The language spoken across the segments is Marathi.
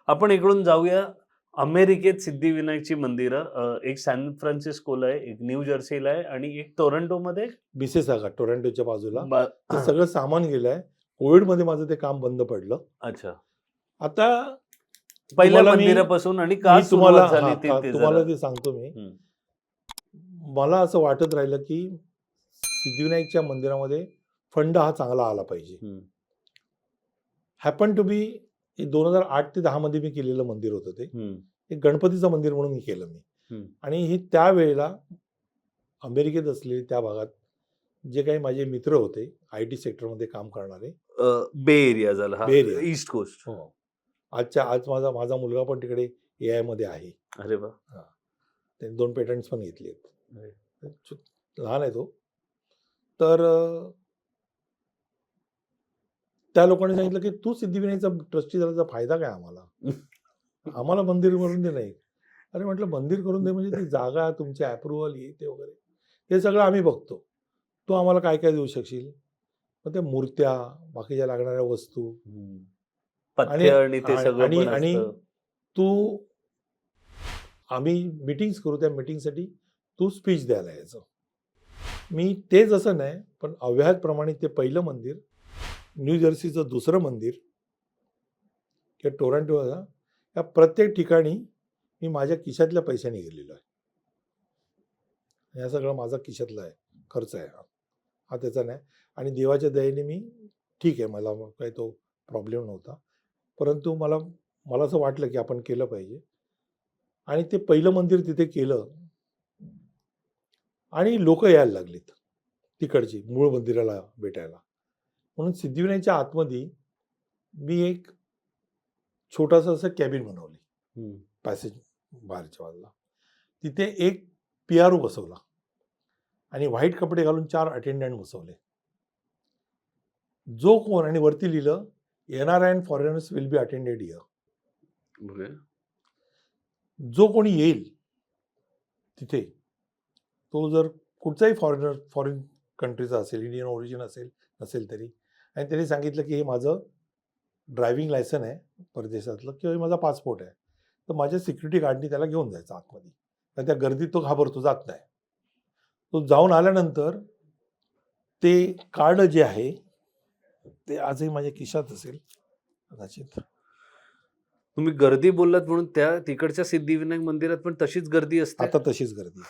आपण इकडून जाऊया अमेरिकेत सिद्धिविनायकची मंदिरं. एक सॅन फ्रान्सिस्कोला आहे, एक न्यू जर्सीला आहे आणि एक टोरंटोमध्ये मिसेसागा टोरंटोच्या बाजूला. बा ते सगळं सामान गेलंय. कोविडमध्ये माझं ते काम बंद पडलं. अच्छा. आता पहिल्या तुम्हाला मंदिरापासून आणि का मी तुम्हाला सुरुवात झाली ते तुम्हाला जरा. ते सांगतो मी. हं. मला असं वाटत राहिलं की सिद्धिविनायकच्या मंदिरामध्ये फंड हा चांगला आला पाहिजे. हं. हॅपन टू बी 2008 ते 10 मध्ये मी केलेलं मंदिर होतं ते. हं. एक गणपतीचं मंदिर म्हणून मी केलं मी. हं. आणि हे त्यावेळेला अमेरिकेत असलेले त्या भागात जे काही माझे मित्र होते IT सेक्टरमध्ये काम करणारे. बे एरिया झाला हा. बे एरिया. East coast. हो. आज माझा मुलगा पण तिकडे AI मध्ये आहे. अरे वा. त्यांनी 2 पेटंट्स पण घेतलेत. अरे. लहान आहे तो. तर त्या लोकांनी सांगितलं की तू सिद्धिविनायकचा ट्रस्टी झाल्याचा फायदा काय आम्हाला? आम्हाला मंदिर करून दे नाही. अरे म्हटलं मंदिर करून दे म्हणजे ती जागा, तुमचे अप्रुव्हल, हे ते वगैरे हे सगळं आम्ही बघतो. तू आम्हाला काय काय देऊ शकशील? मग त्या मूर्त्या, बाकीच्या लागणाऱ्या वस्तू पथ्य आणि ते सगळं आणि पण आणि असतं. तू आम्ही मीटिंग्स करू, त्या मीटिंगसाठी तू स्पीच द्यायला यायचं. मी ते जसं नाही, पण अव्याहतप्रमाणे ते पहिलं मंदिर, न्यू जर्सीचं दुसरं मंदिर किंवा टोरंटोला, या प्रत्येक ठिकाणी मी माझ्या खिशातल्या पैशाने गेलेलो आहे. या सगळं माझा खिशातला आहे, खर्च आहे हा त्याचा नाही. आणि देवाच्या दयेने मी ठीक आहे, मला काही तो प्रॉब्लेम नव्हता. परंतु मला असं वाटलं की आपण केलं पाहिजे. आणि ते पहिलं मंदिर तिथे केलं आणि लोक यायला लागलीत तिकडची मूळ मंदिराला भेटायला. म्हणून सिद्धिविनायकच्या आतमध्ये मी एक छोटासा असं कॅबिन बनवली पॅसेज बाहेरच्या बाजूला. तिथे एक PRO बसवला आणि व्हाईट कपडे घालून 4 अटेंडंट बसवले. जो कोण, आणि वरती लिहिलं NRI and foreigners will be attended here. जो कोणी येईल तिथे, तो जर कुठचाही फॉरेन कंट्रीचा असेल, इंडियन ओरिजिन असेल नसेल तरी, आणि त्यांनी सांगितलं की हे माझं ड्रायव्हिंग लायसन आहे परदेशातलं किंवा हे माझा पासपोर्ट आहे, तर माझ्या सिक्युरिटी गार्डनी त्याला घेऊन जायचं आतमध्ये. तर त्या गर्दीत तो घाबरतो, जात नाही. तो जाऊन आल्यानंतर ते कार्ड जे आहे ते आजही माझ्या खिशात असेल कदाचित. तुम्ही गर्दी बोललात म्हणून त्या तिकडच्या सिद्धिविनायक मंदिरात पण तशीच गर्दी असते? आता तशीच गर्दी.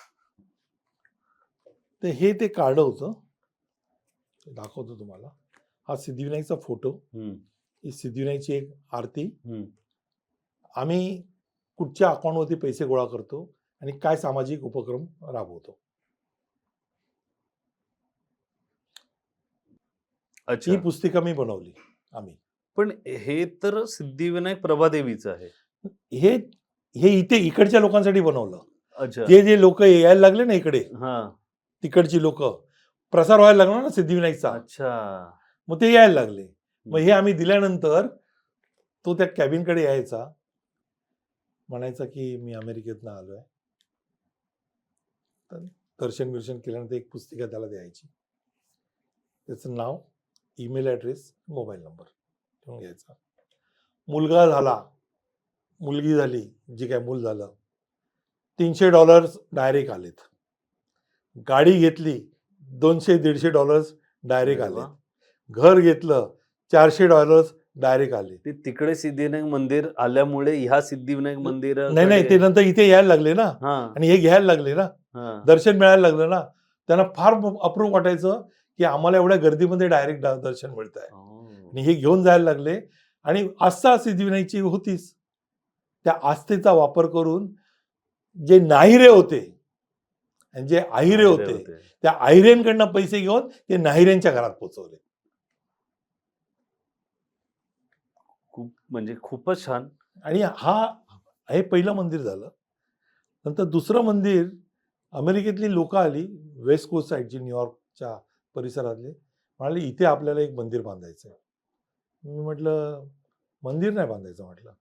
तर हे ते कार्ड होतं, दाखवतो तुम्हाला. हा सिद्धिविनायकचा फोटो, ही सिद्धिविनायकची एक आरती. आम्ही कुठच्या अकाउंटवरती पैसे गोळा करतो आणि काय सामाजिक उपक्रम राबवतो. अच्छा. ही पुस्तिका मी बनवली आम्ही. पण हे तर सिद्धिविनायक प्रभादेवीचं आहे. हे इकडच्या लोकांसाठी बनवलं. अच्छा. जे लोक यायला लागले ना इकडे, हां. तिकडची लोक, प्रसार व्हायला लागला ना सिद्धिविनायकचा, अच्छा. मग ते यायला लागले. मग हे आम्ही दिल्यानंतर तो त्या कॅबिनकडे यायचा, म्हणायचा की मी अमेरिकेतनं आलोय. तर दर्शन केल्यानंतर एक पुस्तिका त्याला द्यायची. त्याचं नाव, ईमेल ॲड्रेस, मोबाईल नंबर घेऊन घ्यायचा. मुलगा झाला, मुलगी झाली, जी काय मूल झालं, $300 डायरेक्ट आलेत. गाडी घेतली, $200-150 डायरेक्ट आलेत. घर घेतलं, $400 डायरेक्ट आले. ते तिकडे सिद्धिविनायक मंदिर आल्यामुळे ह्या सिद्धिविनायक मंदिर नाही, ते नंतर इथे यायला लागले ना, आणि हे घ्यायला लागले ना, दर्शन मिळायला लागलं ना, त्यांना फार अप्रूप वाटायचं की आम्हाला एवढ्या गर्दीमध्ये डायरेक्ट दर्शन मिळत आहे. आणि हे घेऊन जायला लागले. आणि आस्था सिद्धिविनायकची होतीच. त्या आस्थेचा वापर करून जे नाहिरे होते आणि जे आहिरे होते, त्या आहिरेंकडनं पैसे घेऊन ते नाहिरेंच्या घरात पोहोचवले. खूप म्हणजे खूपच छान. आणि हे पहिलं मंदिर झालं. नंतर दुसरं मंदिर, अमेरिकेतली लोक आली, वेस्ट कोस्ट साईडची, न्यूयॉर्कच्या परिसरातले, म्हणाले इथे आपल्याला एक मंदिर बांधायचं आहे. मी म्हटलं मंदिर नाही बांधायचं, म्हटलं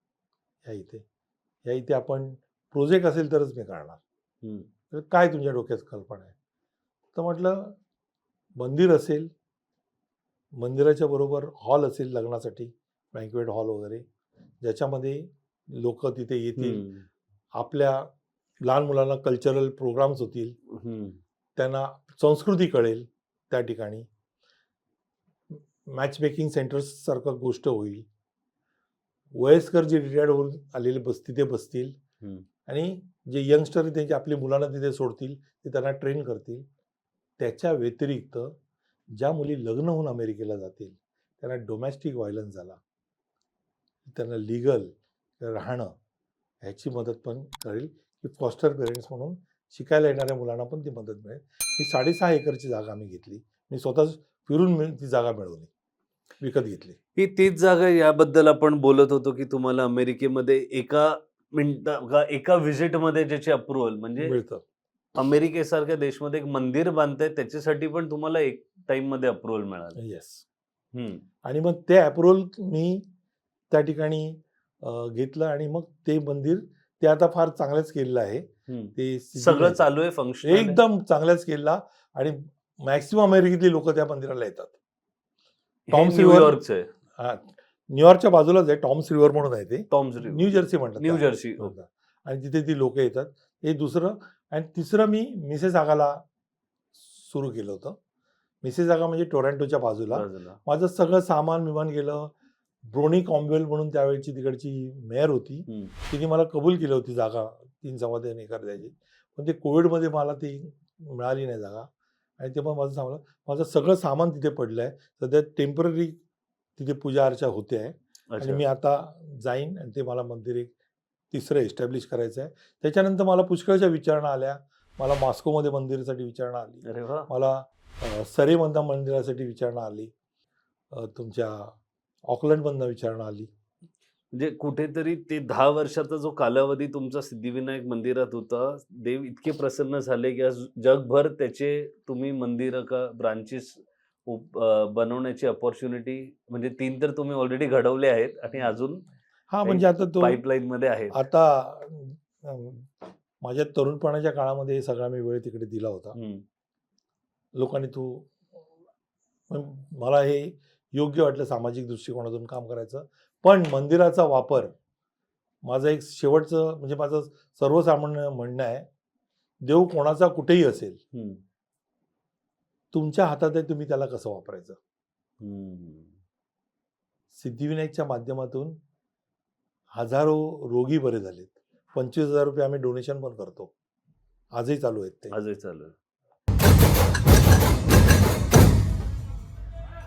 या इथे आपण प्रोजेक्ट असेल तरच मी करणार. तर काय तुमच्या डोक्यात कल्पना आहे? तर म्हटलं मंदिर असेल, मंदिराच्या बरोबर हॉल असेल लग्नासाठी, बँक्वेट हॉल वगैरे, ज्याच्यामध्ये लोक तिथे येतील, हम्म, आपल्या लहान मुलांना कल्चरल प्रोग्राम्स होतील, हम्म, त्यांना संस्कृती कळेल त्या ठिकाणी, मॅच मेकिंग सेंटर्स सारखं गोष्ट होईल, वयस्कर जे रिटायर्ड होऊन आलेले तिथे बसतील हम्म. आणि जे यंगस्टर त्यांची आपली मुलांना तिथे सोडतील, ते त्यांना ट्रेन करतील. त्याच्या व्यतिरिक्त ज्या मुली लग्न होऊन अमेरिकेला जातील, त्यांना डोमेस्टिक व्हायलन्स झाला, त्यांना लिगल राहणं ह्याची मदत पण करेल, की फॉस्टर पेरेंट्स म्हणून शिकायला येणाऱ्या मुलांना पण ती मदत मिळेल. ही 6.5 एकरची जागा आम्ही घेतली. मी स्वतः फिरून ती जागा मिळवली, विकत घेतली. ही तीच जागा याबद्दल आपण बोलत होतो, की तुम्हाला अमेरिकेमध्ये एका एका व्हिजिटमध्ये ज्याची अप्रूव्हल म्हणजे मिळतं. अमेरिकेसारख्या देशमध्ये एक मंदिर बांधताय त्याच्यासाठी पण तुम्हाला एक टाइममध्ये अप्रूव्हल मिळालं. येस. हं. आणि मग ते अप्रूव्हल मी त्या ठिकाणी घेतलं आणि मग ते मंदिर ते आता फार चांगल्याच केलेलं आहे. हं. ते सगळं चालू आहे, फंक्शनल आहे? एकदम चांगल्याच केलेला आणि मॅक्सिमम अमेरिकेतली लोक त्या मंदिराला येतात. हे टॉम्स रिव्हर न्यूयॉर्कचं आहे. न्यूयॉर्कच्या बाजूलाच आहे. टॉम्स रिव्हर म्हणून आहे ते. Tom's river. न्यू जर्सी म्हणतात न्यू त्याला. जर्सी. ओके. आणि तिथे ती लोक येतात. हे दुसरं. आणि तिसरं मी मिसेसागाला सुरू केलं होतं. मिसेसागा म्हणजे टोरंटोच्या बाजूला. बाजूला. माझं सगळं सामान विमान गेलं. ब्रोनी कॉम्वेल म्हणून त्यावेळची तिकडची मेयर होती. हं. तिने मला कबूल केली होती जागा 3.25 एकर द्यायची. पण ते कोविडमध्ये मला ती मिळाली नाही जागा आणि ते पण माझं सगळं सामान तिथे पडलं आहे. सध्या टेम्पररी तिथे पूजा अर्चा होते आहे आणि अच्छा. मी आता जाईन आणि ते मला मंदिर एक तिसरं एस्टॅब्लिश करायचं आहे. त्याच्यानंतर मला पुष्कळशा विचारणा आल्या. मला मॉस्कोमध्ये मंदिरासाठी विचारणा आली. अरे वाह! मला सरेमधल्या मंदिरासाठी विचारणा आली. तुमच्या ऑकलंडमधनं विचारणा आली. म्हणजे कुठेतरी ते 10 वर्षाचा जो कालावधी तुमचा सिद्धिविनायक मंदिरात होता, देव इतके प्रसन्न झाले, की आज जगभर त्याचे तुम्ही मंदिरं का ब्रांचेस बनवण्याची अपॉर्च्युनिटी म्हणजे 3 तर तुम्ही ऑलरेडी घडवले आहेत आणि अजून हां, म्हणजे आता तो पाईपलाईनमध्ये आहेत. आता माझ्या तरुणपणाच्या काळामध्ये हे सगळा मी वेळ तिकडे दिला होता. हं. लोकांनी मला हे योग्य वाटलं सामाजिक दृष्टिकोनातून काम करायचं. पण मंदिराचा वापर माझं एक शेवटचं म्हणजे माझं सर्वसामान्य म्हणणं आहे, देव कोणाचा कुठेही असेल, हं. तुमच्या हातात आहे तुम्ही त्याला कसं वापरायचं. हं. सिद्धिविनायकच्या माध्यमातून हजारो रोगी बरे झालेत. ₹25,000 आम्ही डोनेशन पण करतो. आजही चालू आहेत ते. आजही चालू आहे.